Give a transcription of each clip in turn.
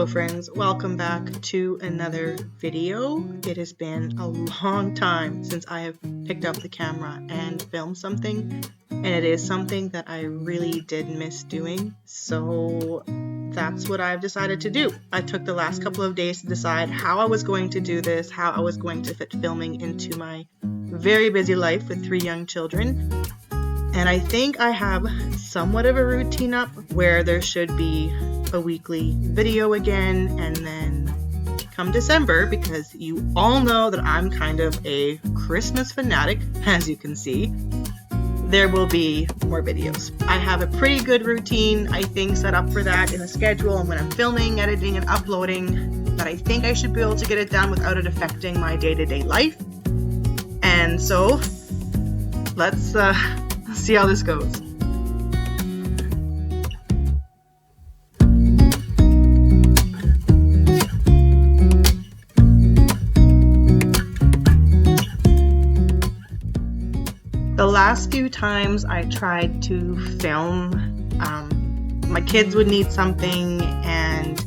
Hello friends, welcome back to another video. It has been a long time since I have picked up the camera and filmed something, and it is something that I really did miss doing, so that's what I've decided to do. I took the last couple of days to decide how I was going to do this, how I was going to fit filming into my very busy life with 3 young children. And I think I have somewhat of a routine up where there should be a weekly video again, and then come December, because you all know that I'm kind of a Christmas fanatic, as you can see, there will be more videos. I have a pretty good routine, I think, set up for that in a schedule and when I'm filming, editing, and uploading, that I think I should be able to get it done without it affecting my day-to-day life. And so let's see how this goes. The last few times I tried to film, my kids would need something, and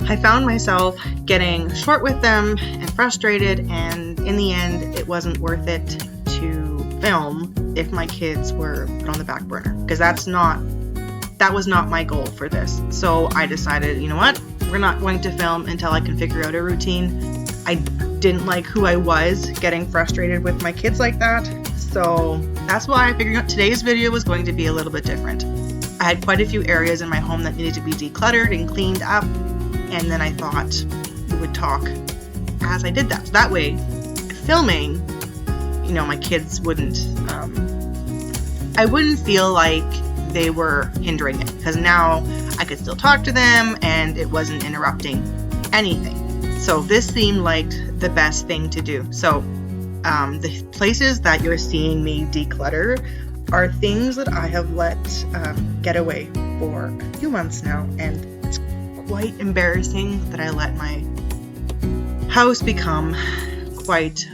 I found myself getting short with them and frustrated, and in the end it wasn't worth it to film if my kids were put on the back burner, because that was not my goal for this. So I decided, you know what, we're not going to film until I can figure out a routine. I didn't like who I was getting frustrated with my kids like that, so that's why I figured out today's video was going to be a little bit different. I had quite a few areas in my home that needed to be decluttered and cleaned up, and then I thought we would talk as I did that. So that way, filming, you know, my kids wouldn't, I wouldn't feel like they were hindering it, because now I could still talk to them and it wasn't interrupting anything. So this seemed like the best thing to do. So the places that you're seeing me declutter are things that I have let get away for a few months now, and it's quite embarrassing that I let my house become quite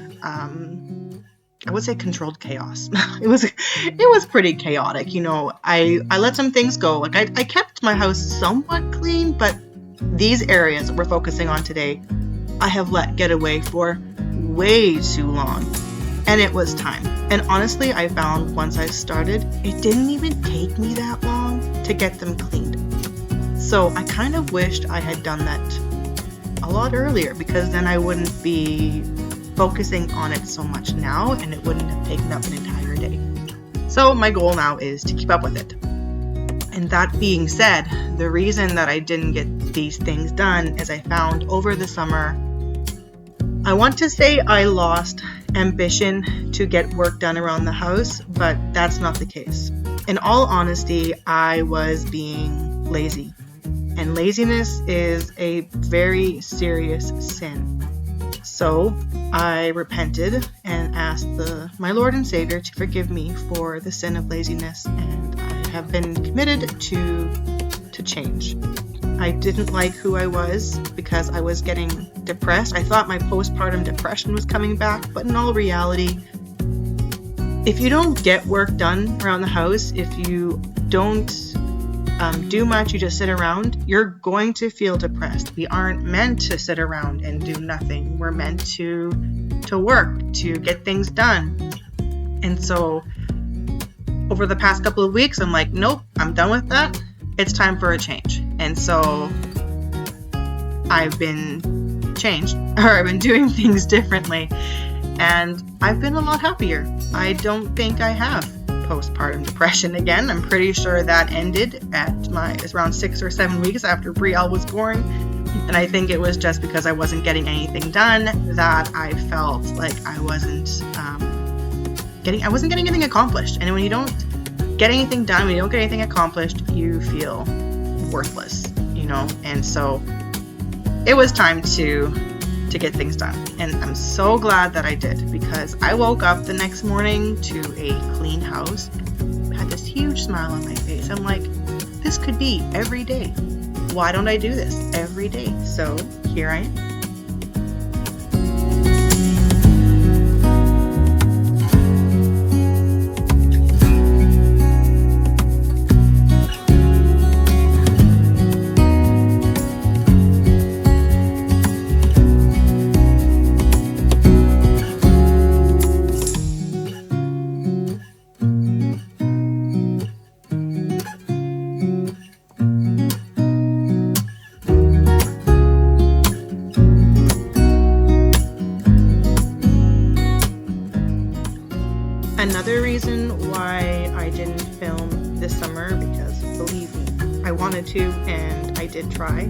I would say controlled chaos. It was pretty chaotic, you know. I let some things go. Like I kept my house somewhat clean, but these areas that we're focusing on today, I have let get away for way too long, and it was time. And honestly, I found once I started, it didn't even take me that long to get them cleaned. So I kind of wished I had done that a lot earlier, because then I wouldn't be focusing on it so much now, and it wouldn't have taken up an entire day. So my goal now is to keep up with it. And that being said, the reason that I didn't get these things done is I found over the summer, I want to say I lost ambition to get work done around the house, but that's not the case. In all honesty, I was being lazy. And laziness is a very serious sin. So I repented and asked my Lord and Savior to forgive me for the sin of laziness, and I have been committed to change. I didn't like who I was because I was getting depressed. I thought my postpartum depression was coming back, but in all reality, if you don't get work done around the house, if you don't do much, you just sit around, you're going to feel depressed. We aren't meant to sit around and do nothing. We're meant to work, to get things done. And so over the past couple of weeks, I'm like, nope, I'm done with that. It's time for a change. And so I've been changed, or I've been doing things differently, and I've been a lot happier. I don't think I have postpartum depression again. I'm pretty sure that ended at around 6 or 7 weeks after Brielle was born, and I think it was just because I wasn't getting anything done that I felt like I wasn't getting anything accomplished. And when you don't get anything done, when you don't get anything accomplished, you feel worthless, you know. And so it was time to get things done, and I'm so glad that I did, because I woke up the next morning to a clean house, had this huge smile on my face. I'm like, this could be every day. Why don't I do this every day? So here I am. Another reason why I didn't film this summer, because believe me, I wanted to and I did try,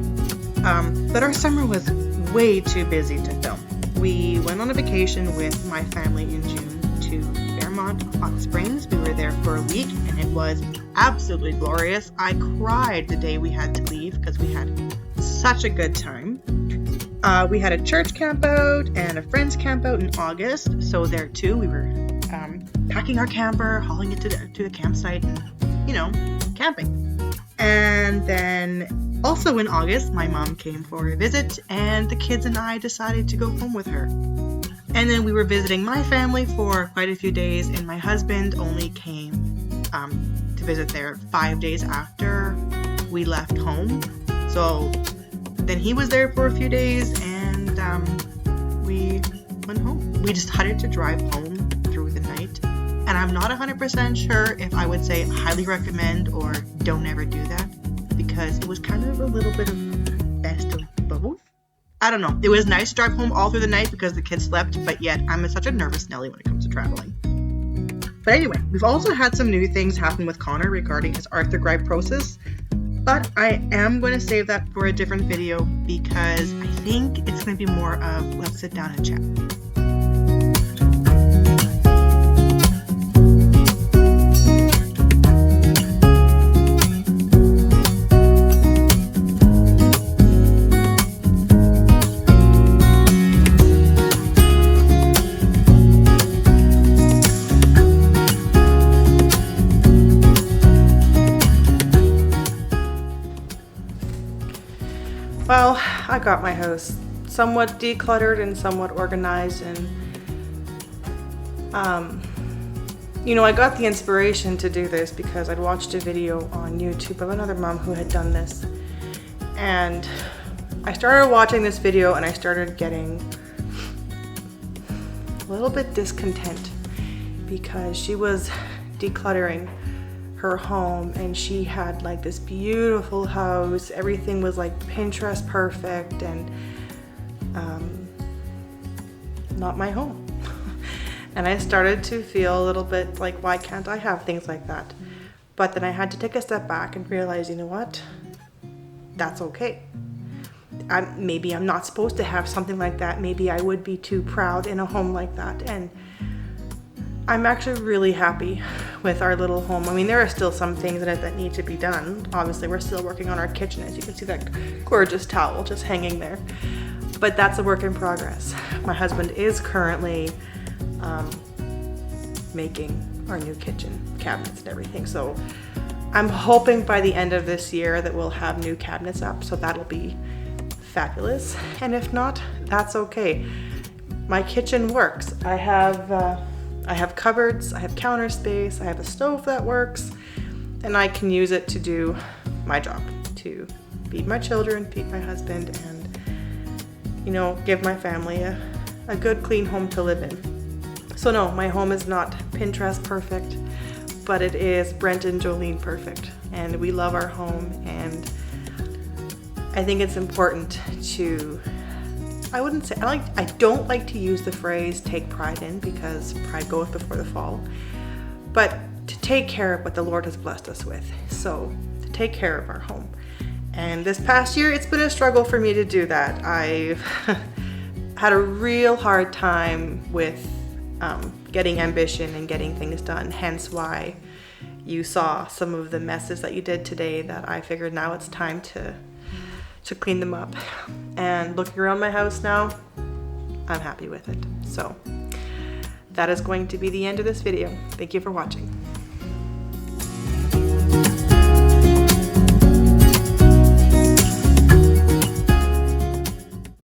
but our summer was way too busy to film. We went on a vacation with my family in June to Fairmont Hot Springs. We were there for a week and it was absolutely glorious. I cried the day we had to leave because we had such a good time. We had a church camp out and a friend's camp out in August, so there too we were packing our camper, hauling it to the campsite, and camping. And then also in August, my mom came for a visit and the kids and I decided to go home with her. And then we were visiting my family for quite a few days, and my husband only came to visit there 5 days after we left home. So then he was there for a few days and we went home. We decided to drive home through the night. And I'm not 100% sure if I would say highly recommend or don't ever do that, because it was kind of a little bit of best of both. I don't know. It was nice to drive home all through the night because the kids slept, but yet I'm such a nervous Nelly when it comes to traveling. But anyway, we've also had some new things happen with Connor regarding his arthrogryposis, but I am going to save that for a different video because I think it's going to be more of let's sit down and chat. Well, I got my house somewhat decluttered and somewhat organized, and I got the inspiration to do this because I'd watched a video on YouTube of another mom who had done this, and I started watching this video and I started getting a little bit discontent because she was decluttering her home and she had like this beautiful house. Everything was like Pinterest perfect, and not my home. And I started to feel a little bit like, why can't I have things like that? But then I had to take a step back and realize, you know what? That's okay. Maybe I'm not supposed to have something like that. Maybe I would be too proud in a home like that. And I'm actually really happy with our little home. I mean, there are still some things in it that need to be done. Obviously, we're still working on our kitchen. As you can see, that gorgeous towel just hanging there. But that's a work in progress. My husband is currently making our new kitchen cabinets and everything. So I'm hoping by the end of this year that we'll have new cabinets up. So that'll be fabulous. And if not, that's okay. My kitchen works. I have cupboards, I have counter space, I have a stove that works, and I can use it to do my job, to feed my children, feed my husband, and give my family a good clean home to live in. So no, my home is not Pinterest perfect, but it is Brent and Jolene perfect, and we love our home. And I think it's important to, I don't like to use the phrase take pride in, because pride goeth before the fall, but to take care of what the Lord has blessed us with. So to take care of our home. And this past year, it's been a struggle for me to do that. I've had a real hard time with getting ambition and getting things done. Hence why you saw some of the messes that you did today, that I figured now it's time to clean them up. And looking around my house now, I'm happy with it. So that is going to be the end of this video. Thank you for watching.